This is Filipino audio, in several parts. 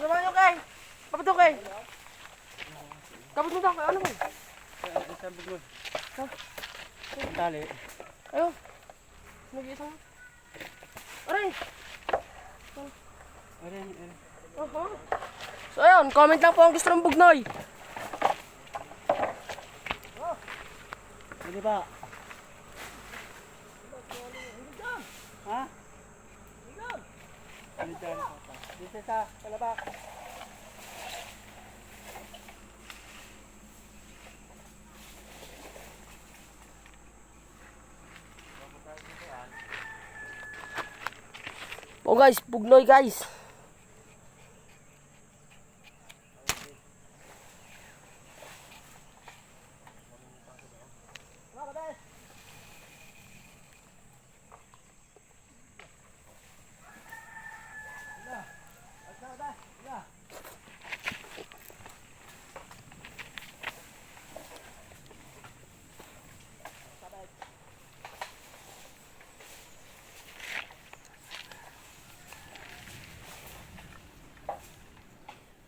Naman nyo kay. Kapag to kay. Kapag mo daw, ano mo? Sabog mo. Tali. Ayun. Nag-iisang. Aray. Aray. So ayun, comment lang po ang gusto ng bugnoy. Hindi ba? Ha? Dito sa palabak. Oh guys, bugnoy guys.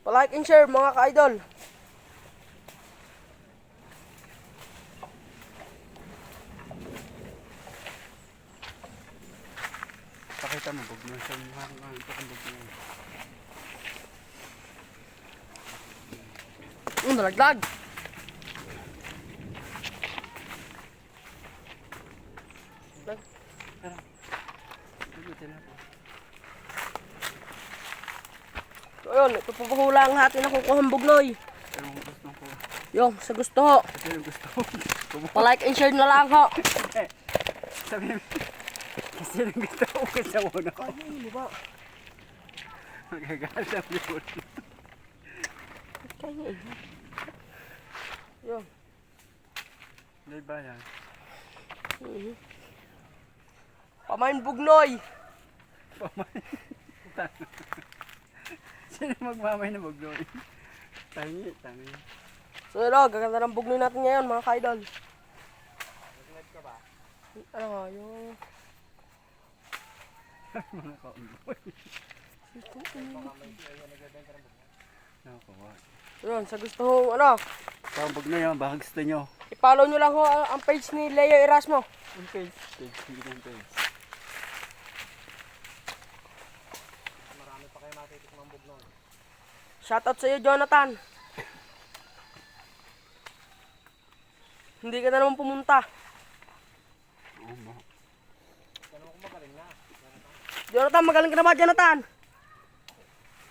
Pa-like and share mga ka-idol. Pakita mo, bugno sa mukha ng ito kung bugno. Nalaglag. So ayun, ito po hula ang hati na kukuhang bugnoy. Pero kung gusto ko. Yung, sa gusto ho. Pero gusto ko. Pa-like and share na lang ho. Sabi mo. Kasi nang gusto ko sa uno. Ay, mo ba? Magagalit ang yun. Kaya eh. Yung. Hindi ba yan? Pamain bugnoy. Sino magmamay na bugno? Tangi. So yun, gaganda ng bugnoy natin ngayon mga ka-idol. Nag-live ka ba? Ano nga, yung... Mga kaumboy. Nakawa. So yun, sa gusto ho, ano, Pambog na yan, baka gusto nyo. i-follow nyo lang ho ang page ni Leo Erasmo. Yung page. Hindi yung page. Marami pa kayo matitikmang bugno. Shoutout sa iyo, Jonathan. Hindi ka na naman pumunta. Oo mo. Tanong ko magaling na. Jonathan, magaling ka na ba, Jonathan?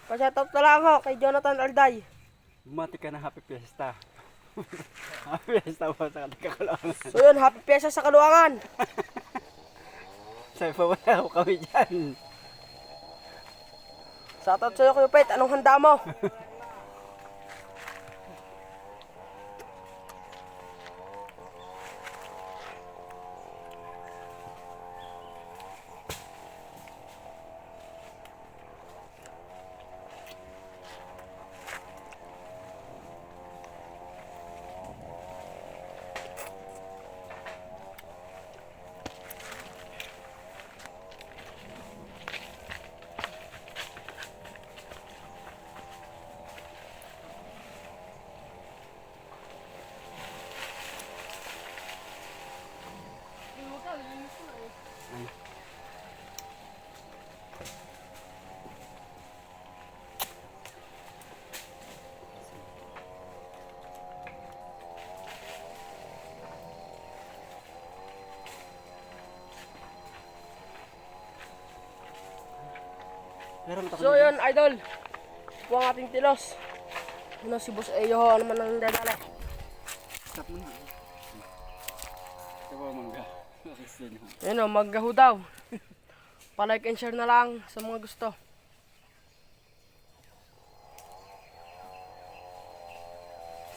Pa-shoutout na lang ho kay Jonathan Alday. Bumati ka na happy fiesta. Happy fiesta po sa Kaluangan. So yun, happy pyesa sa Kaluangan. Sabi pa wala ako kami dyan. Shoutout sa iyo, Kuya Pet. Anong handa mo? So yun, idol. Ito po ang ating tilos. Ano si Boss Eyo ho, ano man ang dadala. Stop mo na. Ito ba mangga? Gusto nyo. Ayun o, maggaho daw. Pa-like and share na lang sa mga gusto.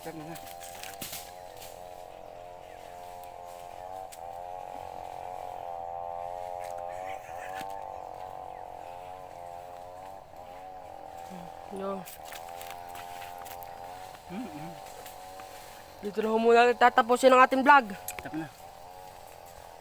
Stop mo na. Yo. Dito na ho muna tatapusin ang ating vlog. Stop mo na.